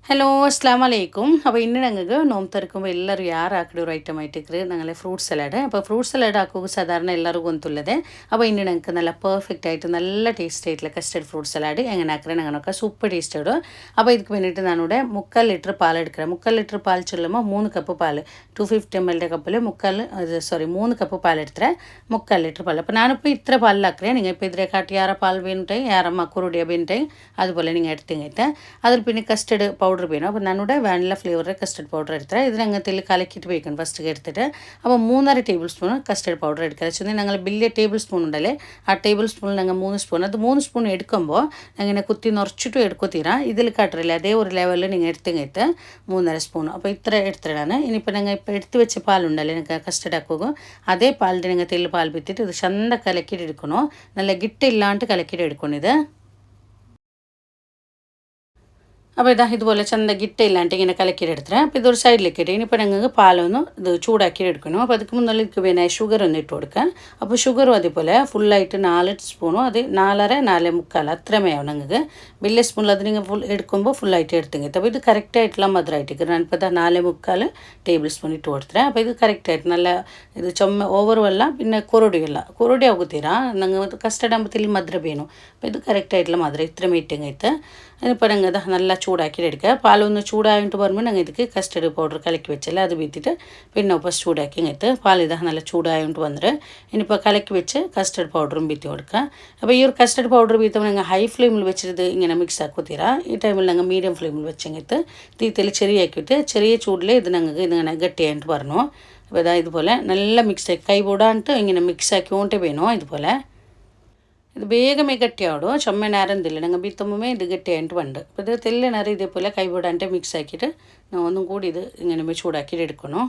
Hello അസ്സാം വലൈക്കും. അപ്പോൾ ഇന്ന് ഞങ്ങൾക്ക് നോമ്പ് തുറക്കുമ്പോൾ എല്ലാവരും ಯಾರು ಹಾಕಿರೋ ഒരു ഐറ്റം ആയിട്ട് ഞങ്ങൾ ഫ്രൂട്ട് സലാഡ്. അപ്പോൾ ഫ്രൂട്ട് സലാഡ് ಹಾಕುವಾಗ സാധാരണ എല്ലാവർക്കും ಗೊತ್ತುಳ್ಳದೆ. അപ്പോൾ ഇന്ന് ഞങ്ങൾക്ക് നല്ല പെർഫെക്റ്റ് ആയിട്ട് നല്ല ടേസ്റ്റ് ആയിട്ടുള്ള കസ്റ്റർഡ് ഫ്രൂട്ട് സലാഡ് എങ്ങനെ ആക്കുന്നത് ഞങ്ങളൊക്കെ സൂപ്പർ ടേസ്റ്റ് ഇടും. അപ്പോൾ ഇതിക്ക് വേണ്ടിയിട്ട് ഞാനിവിടെ 3/4 ലിറ്റർ പാൽ എടുക്കണം. 3/4 ലിറ്റർ പാൽ ചൊല്ലുമ്പോൾ 3 കപ്പ് പാൽ 250 ml കപ്പിൽ 3 കപ്പ് പാൽ എടുത്തേ 3/4 ലിറ്റർ പാൽ. അപ്പോൾ ഞാനിപ്പോൾ ഇത്ര പാലിലാക്കേ. നിങ്ങൾ ഇപ്പോൾ ഇതിനെക്കാട്ടി ಯಾರ പാൽ വേണ്ടിട്ട് ಯಾರ മക്കുറുടിയ വേണ്ടിട്ട് അതുപോലെ നിങ്ങൾ എടുത്തിങ്ങയിട്ട് അതിൽ പിന്നെ കസ്റ്റർഡ് പൗഡർ വേണം. അപ്പോൾ ഞാനിവിടെ വാനില ഫ്ലേവറിൽ കസ്റ്റർഡ് പൗഡർ എടുത്തത് ഇതിനങ്ങത്തിൽ കലക്കിയിട്ട് വയ്ക്കണം ഫസ്റ്റ് എടുത്തിട്ട്. അപ്പോൾ 3.5 ടേബിൾ സ്പൂൺ കസ്റ്റർഡ് പൗഡർ എടുക്കുക. വെച്ചാൽ ഞങ്ങൾ വലിയ ടേബിൾ സ്പൂൺ ഉണ്ടല്ലേ, ആ ടേബിൾ സ്പൂണിൽ ഞങ്ങൾ 3 സ്പൂൺ, അത് 3 സ്പൂൺ എടുക്കുമ്പോൾ അങ്ങനെ കുത്തി നിറച്ചിട്ടും എടുക്കത്തീരാ. ഇതിൽ കാട്ടില്ല അതേ ഒരു ലെവലിൽ നിങ്ങൾ എടുത്തിങ്ങയിട്ട് 3.5 സ്പൂൺ. അപ്പോൾ ഇത്ര എടുത്തിടാണ്. ഇനിയിപ്പോൾ ഞങ്ങൾ ഇപ്പോൾ എടുത്ത് വെച്ച പാലുണ്ടല്ലേ നിങ്ങൾക്ക് കസ്റ്റർഡ് ആക്കുക, അതേ പാലിൻ്റെ നിങ്ങൾ തെല്ല് പാൽ ಬಿತ್ತಿട്ട് ഇത് ചന്ത കലക്കിയിട്ട് എടുക്കണോ, നല്ല ഗിട്ടില്ലാണ്ട് കലക്കിയിട്ട് എടുക്കണം ഇത്. അപ്പോൾ ഇതുപോലെ ചന്ത ഗിട്ടയില്ലാണ്ട് ഇങ്ങനെ കലക്കിയെടുത്തേ. അപ്പോൾ ഇതൊരു സൈഡിലേക്ക് ഇട്ട് ഇനിയിപ്പോൾ ഞങ്ങൾക്ക് പാലൊന്ന് ഇത് ചൂടാക്കി എടുക്കണം. അപ്പോൾ അതിക്ക് മുന്നിൽ പിന്നെ ഷുഗർ ഒന്ന് ഇട്ട് കൊടുക്കാം. അപ്പോൾ ഷുഗറും അതുപോലെ ഫുള്ളായിട്ട് 4 സ്പൂണും അത് 4.5 4.75 അത്രമേ ആവും ഞങ്ങൾക്ക്. വലിയ സ്പൂണിൽ അത് നിങ്ങൾ ഫുൾ എടുക്കുമ്പോൾ ഫുള്ളായിട്ട് എടുത്തെങ്കിൽ. അപ്പോൾ ഇത് കറക്റ്റായിട്ടുള്ള മധുരമായിട്ട് ഞാനിപ്പോൾ 4.75 ടേബിൾ സ്പൂൺ ഇട്ട് കൊടുത്തേ. അപ്പോൾ ഇത് കറക്റ്റായിട്ട് നല്ല ഇത് ചുമ ഓവറും അല്ല പിന്നെ കുറുടി ആകുത്തീരാ. ഞങ്ങൾ കസ്റ്റർഡ് ആകുമ്പോഴത്തേലും മധുര വേണം. അപ്പോൾ ഇത് കറക്റ്റായിട്ടുള്ള മധുര ഇത്രയും ഇട്ടെങ്കിൽ അതിനിപ്പോൾ ഞങ്ങൾ നല്ല ചൂടാക്കി എടുക്കുക. പാലൊന്ന് ചൂടായിട്ട് വരുമ്പോൾ ഞങ്ങൾ ഇതിക്ക് കസ്റ്റർഡ് പൗഡർ കലക്കി വെച്ചല്ലേ അത് വീട്ടിട്ട് പിന്നെ ഫസ്റ്റ് ചൂടാക്കി ഇങ്ങനത്തെ പാൽ നല്ല ചൂടായിട്ട് വന്നിട്ട് ഇനിയിപ്പോൾ കലക്കി വെച്ച് കസ്റ്റർഡ് പൗഡറും വീത്തി കൊടുക്കുക. അപ്പോൾ ഈ ഒരു കസ്റ്റർഡ് പൗഡർ വീത്തുമ്പോൾ ഞങ്ങൾ ഹൈ ഫ്ലെയിമിൽ വെച്ചിട്ട് ഇങ്ങനെ മിക്സ് ആക്കുത്തീരാ. ഈ ടൈമിൽ ഞങ്ങൾ മീഡിയം ഫ്ലെയിമിൽ വെച്ചെങ്കിട്ട് തീത്തിൽ ചെറിയാക്കിയിട്ട് ചെറിയ ചൂടിൽ ഇത് ഞങ്ങൾക്ക് ഇതിങ്ങനെ ഗട്ടിയായിട്ട് പറഞ്ഞു. അപ്പോൾ ഇതുപോലെ നല്ല മിക്സ് കൈ പോടാണ്ട് ഇങ്ങനെ മിക്സ് ആക്കിക്കൊണ്ടേ വേണോ. ഇതുപോലെ ഇത് വേഗമേ ഗಟ್ಟಿയാവിടും, ചുമ്മ നേരന്തില്ല ഞങ്ങൾ ബീത്തുമ്പേ ഇത് ഗಟ್ಟಿയായിട്ട് ഉണ്ട്. അപ്പോൾ ഇത് തെല്ല് നേരം ഇതേപോലെ കൈവിടാണ്ട് മിക്സ് ആക്കിയിട്ട് ഒന്നും കൂടി ഇത് ഇങ്ങനെ ചൂടാക്കിയിട്ട് എടുക്കണം.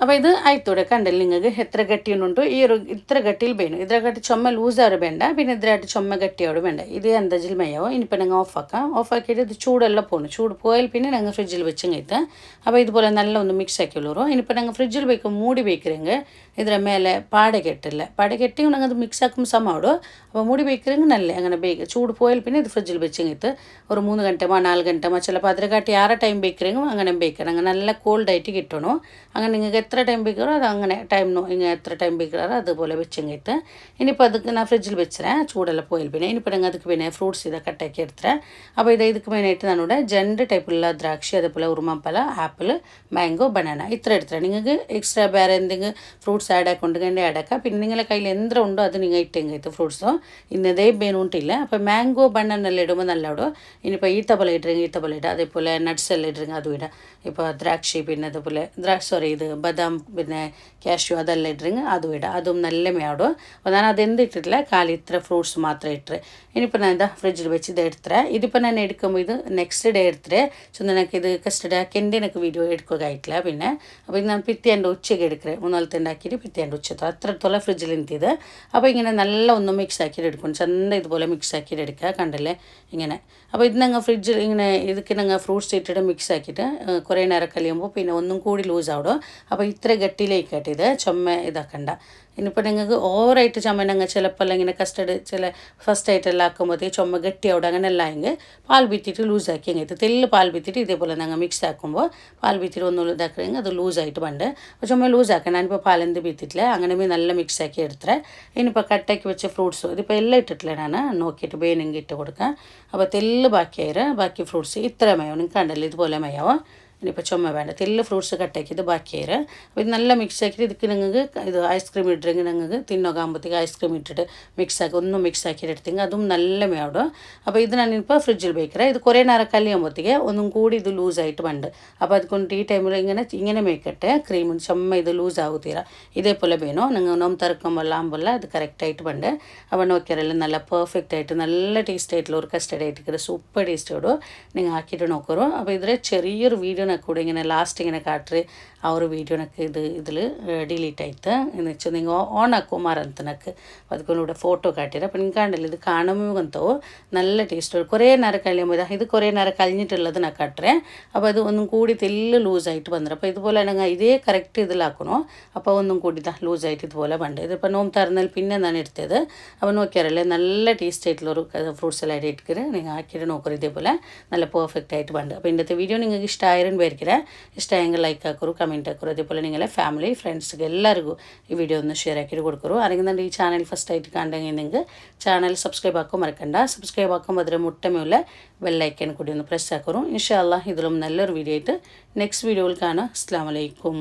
അപ്പോൾ ഇത് ആയിത്തൂടെ കണ്ടല്ലോ നിങ്ങൾക്ക് എത്ര ഗട്ടിയുണ്ടോ. ഈ ഒരു ഇത്ര ഗട്ടിയിൽ വേണം. ഇതിനെക്കാട്ടി ചുമ ലൂസാറ് വേണ്ട, പിന്നെ ഇതിനായിട്ട് ചുമ ഗട്ടിയോട് വേണ്ട. ഇത് അന്തജിൽ മയാവും. ഇനിയിപ്പോൾ ഞങ്ങൾ ഓഫാക്കിയിട്ട് ഇത് ചൂടെല്ലാം പോകണം. ചൂട് പോയാൽ പിന്നെ ഞങ്ങൾ ഫ്രിഡ്ജിൽ വെച്ച് കഴിത്താൽ. അപ്പോൾ ഇതുപോലെ നല്ല ഒന്ന് മിക്സ് ആക്കിയുള്ളൂ. ഇനിയിപ്പോൾ ഞങ്ങൾ ഫ്രിഡ്ജിൽ വയ്ക്കും മൂടി വയ്க்கிறെങ്ക ഇതിರ ಮೇಲೆ പാട കെട്ടി ഞങ്ങൾ അത് മിക്സ് ആക്കുമ്പോൾ സമമാവിടും. അപ്പോൾ മൂടി വയ്க்கிறെങ്കിൽ നല്ല അങ്ങനെ ചൂട് പോയാൽ പിന്നെ ഇത് ഫ്രിഡ്ജിൽ വെച്ച് കഴിത്ത് ഒരു 3 ಗಂಟೆമോ 4 ಗಂಟೆമോ ചിലപ്പോൾ അതിനെക്കാട്ടി 6 ടൈം ബേക്കറെങ്കിൽ അങ്ങനെ ബേക്കണം. അങ്ങനെ നല്ല കോൾഡായിട്ട് കിട്ടണം. അങ്ങനെ നിങ്ങൾക്ക് എത്ര ടൈം ബേക്കറോ അത് അങ്ങനെ ടൈമിനോ ഇങ്ങനെ എത്ര ടൈം ബേക്കറോ അതുപോലെ വെച്ചെങ്കിട്ട് ഇനിയിപ്പോൾ ಅದಕ್ಕೆ ನಾನು ಫ್ರಿಡ್ಜಲ್ಲಿ വെച്ചേ ചൂടെല്ലാം പോയാൽ പിന്നെ ഇനിയിപ്പോൾ ഞങ്ങൾ ಅದಕ್ಕೆ പിന്നെ ഫ്രൂട്ട്സ് ഇതൊക്കെ കട്ടാക്കി എടുത്തേ. അപ്പോൾ ಇದಕ್ಕೆ മെയിനായിട്ട് ഞാനിവിടെ 2 ടൈപ്പുള്ള ദ്രാക്ഷി അതുപോലെ ഉറുമാമ്പഴ ആപ്പിൾ മാംഗോ ബനാന ഇത്ര എടുത്തേ. നിങ്ങൾക്ക് എക്സ്ട്രാ വേറെ എന്തെങ്കിലും ഫ്രൂട്ട്സ് ആഡ് ആക്കൊണ്ടെങ്കിൽ ആഡ് ആക്കാം. പിന്നെ നിങ്ങളുടെ കയ്യിൽ എന്ത് ഉണ്ടോ അത് നിങ്ങൾ ഇട്ടെങ്കിൽ ഫ്രൂട്ട്സോ ഇന്നതേ ಬೇನುಂಟಿಲ್ಲ. അപ്പോൾ മാംഗോ ബനാനെല്ലാം ഇടുമ്പോൾ നല്ല ഇടും. ഇനിയിപ്പോൾ ഈത്തപ്പഴം ഇട്ടിരുங்க ഈത്തപ്പഴം ഇടുക, അതേപോലെ നട്ട്സ് എല്ലാം ഇട്ടിരുங்க അതും ഇടുക. ഇപ്പോൾ ദ്രാക്ഷി പിന്നെ അതുപോലെ ഇത് ബദാം പിന്നെ ക്യാഷ്യൂ അതെല്ലാം ഇട്ടിരുங்க അതും ഇടുക, അതും നല്ല മേടും. അപ്പോൾ ഞാൻ അതെന്ത് ഇട്ടിട്ടില്ല, കാലി ഇത്ര ഫ്രൂട്ട്സ് മാത്രം ഇട്ടേ. ഇനിയിപ്പോൾ ഞാൻ ഇതാ ഫ്രിഡ്ജിൽ വെച്ച് ഇത് എടുത്തേ. ഇതിപ്പോൾ ഞാൻ എടുക്കുമ്പോൾ ഇത് നെക്സ്റ്റ് ഡേ എടുത്തേ. ചൊന്നനക്ക് ഇത് കസ്റ്റഡ് ആക്കിൻ്റെ എനിക്ക് വീഡിയോ എടുക്കുക ആയിട്ടില്ല. പിന്നെ അപ്പോൾ ഇത് ഞാൻ പിറ്റേൻ്റെ ഉച്ചയ്ക്ക് എടുക്കേ. 3 ഉണ്ടാക്കിയിട്ട് പിറ്റേൻ്റെ ഉച്ചത്തോ അത്രത്തോളം ഫ്രിഡ്ജിൽ നിന്നിത്. അപ്പോൾ ഇങ്ങനെ നല്ല ഒന്ന് മിക്സ് ആക്കിയിട്ട് എടുക്കും. ചന്ത ഇതുപോലെ മിക്സ് ആക്കിയിട്ട് എടുക്കുക കണ്ടല്ലേ ഇങ്ങനെ. അപ്പോൾ ഇത് ഞങ്ങൾ ഫ്രിഡ്ജിൽ ഇങ്ങനെ ಇದಕ್ಕೆ ഞങ്ങൾ ഫ്രൂട്ട്സ് ഇട്ടിട്ട് മിക്സ് ആക്കിയിട്ട് കുറേ നേരം കലിയുമ്പോൾ പിന്നെ ഒന്നും കൂടി ലൂസ് ആവിടും. അപ്പോൾ ഇത്ര ഗട്ടിയിലേക്കായിട്ട് ഇത് ചുമ ഇതാക്കണ്ട. ഇനിയിപ്പോൾ നിങ്ങൾക്ക് ഓവറായിട്ട് ചുമ ഞങ്ങൾ ചിലപ്പോൾ ഇങ്ങനെ കസ്റ്റഡ് ചില ഫസ്റ്റ് ആയിട്ടെല്ലാം ആക്കുമ്പോഴത്തേക്ക് ചുമ ഗട്ടിയാവിടും. അങ്ങനെ എല്ലാം എങ്കിൽ പാൽ ബിത്തിട്ട് ലൂസാക്കി എങ്കിൽ തെല്ല് പാൽ ബിത്തിട്ട് ഇതേപോലെ ഞങ്ങൾ മിക്സ് ആക്കുമ്പോൾ പാൽ ബിത്തിട്ട് ഒന്നും ഇതാക്കുകയെങ്കിൽ അത് ലൂസായിട്ട് പണ്ട്. അപ്പോൾ ചുമ ലൂസാക്കണം. ഞാനിപ്പോൾ പാലെന്ത് ബിത്തിട്ടില്ല അങ്ങനെ നല്ല മിക്സ് ആക്കി എടുത്തേ. ഇനിയിപ്പോൾ കട്ടാക്കി വെച്ച ഫ്രൂട്ട്സും ഇതിപ്പോൾ എല്ലാം ഇട്ടിട്ടില്ല ഞാൻ നോക്കിയിട്ട് ಬೇನೆಂಗೆ ഇട്ട് കൊടുക്കാം. അപ്പോൾ തെല്ല് ബാക്കി ഫ്രൂട്ട്സ് ഇത്ര മയാവും. നിങ്ങൾക്ക് കണ്ടല്ലോ ഇതുപോലെ മയാവും. ഇനിയിപ്പോൾ ചുമ വേണ്ട തെല്ല് ഫ്രൂട്ട്സ് കട്ടാക്കിയത് ബാക്കിയായി. അപ്പോൾ ഇത് നല്ല മിക്സ് ആക്കിയിട്ട് ഇതിക്ക് നിങ്ങൾക്ക് ഇത് ഐസ്ക്രീം ഇട്ടിട്ടെങ്കിൽ നിങ്ങൾക്ക് തിന്നോക്കാകുമ്പോഴത്തേക്ക് ഐസ്ക്രീം ഇട്ടിട്ട് മിക്സ് ആക്കി ഒന്നും മിക്സ് ആക്കിയിട്ട് എടുത്തെങ്കിൽ അതും നല്ല മേടും. അപ്പോൾ ഇത് ഞാനിപ്പോൾ ഫ്രിഡ്ജിൽ വയ്ക്കറേ. ഇത് കുറേ നേരം കല്ലിയുമ്പോഴത്തേക്ക് ഒന്നും കൂടി ഇത് ലൂസായിട്ട് പണ്ട്. അപ്പോൾ അതുകൊണ്ട് ഈ ടൈമിൽ ഇങ്ങനെ മേക്കട്ടെ ക്രീം ചുമ ഇത് ലൂസ് ആകുത്തീര ഇതേപോലെ വേണോ. നിങ്ങൾ നോമ്പ് തുറക്കുമ്പോൾ ആകുമ്പോൾ അത് കറക്റ്റായിട്ട് പണ്ട്. അപ്പോൾ നോക്കിയാലെല്ലാം നല്ല പെർഫെക്റ്റ് ആയിട്ട് നല്ല ടേസ്റ്റ് ആയിട്ടുള്ള ഒരു കസ്റ്റഡ് ആയിട്ട് സൂപ്പർ ടേസ്റ്റ് ഇടും. നിങ്ങൾ ആക്കിയിട്ട് നോക്കറോ. അപ്പോൾ ഇതിൽ ചെറിയൊരു വീഡിയോ ಕೂಡ ഇങ്ങനെ ലാസ്റ്റ് ഇങ്ങനെ കാട്ടറ് ആ ഒരു വീഡിയോ എനിക്ക് ഇതിൽ ഡിലീറ്റ് ആയിട്ട് എന്ന് വെച്ചാൽ നിങ്ങൾ ഓൺ ആക്കോ മാറಂತ ನನಗೆ ಅದಕ್ಕೊಂದು ಫೋಟೋ ಕಾಟಿರ അപ്പം നിങ്ങൾക്ക് കണ്ടില്ല ഇത് കാണുമ്പോൾ എന്തോ നല്ല ടേസ്റ്റ് കുറേ നേരം കഴിയുമ്പോൾ ഇത് കുറേ നേരം കഴിഞ്ഞിട്ടുള്ളത് ഞാൻ കാട്ടറേ അപ്പോൾ അത് ഒന്നും കൂടി തെല്ല് ലൂസായിട്ട് വന്നത് അപ്പോൾ ഇതുപോലെ ഞങ്ങൾ ഇതേ കറക്റ്റ് ഇതിലാക്കണോ അപ്പോൾ ഒന്നും കൂടി ലൂസായിട്ട് ഇതുപോലെ വേണ്ട ഇതിപ്പോൾ നോമ്പ് തുറന്നാൽ പിന്നെ ഞാൻ എടുത്തത് അപ്പോൾ നോക്കിയാറല്ലേ നല്ല ടേസ്റ്റ് ആയിട്ടുള്ള ഒരു ഫ്രൂട്ട് സലാഡ് ഇട്ടിട്ട് നിങ്ങൾ ആക്കിയിട്ട് നോക്കറ് ഇതേപോലെ നല്ല പെർഫെക്റ്റ് ആയിട്ട് വേണ്ട അപ്പോൾ ഇന്നത്തെ വീഡിയോ നിങ്ങൾക്ക് ഇഷ്ടമായിരുന്നു പേരിക്കില്ല ഇഷ്ടമായെങ്കിൽ ലൈക്ക് ആക്കൂ കമൻറ്റ് ആക്കൂ അതേപോലെ നിങ്ങളെ ഫാമിലി ഫ്രണ്ട്സ്ಗೆ ಎಲ್ಲರಿಗೂ ಈ ವಿಡಿಯೋ ഒന്ന് ഷെയർ ആക്കിയിട്ട് കൊടുക്കൂ ആരെങ്കിലും ഈ ചാനൽ ഫസ്റ്റ് ആയിട്ട് കണ്ടെങ്കിൽ നിങ്ങൾക്ക് ചാനൽ സബ്സ്ക്രൈബ് ആക്കാൻ മറക്കണ്ട സബ്സ്ക്രൈബ് ആക്കുമ്പോൾ അതിൽ മുട്ടമേലെ ബെല്ലൈക്കൻ കൂടി ഒന്ന് പ്രസ് ആക്കൂ ഇൻഷാ അല്ലാഹ് ഇതിലും നല്ലൊരു വീഡിയോ ആയിട്ട് നെക്സ്റ്റ് വീഡിയോയിൽ കാണാം അസ്സലാമു അലൈക്കും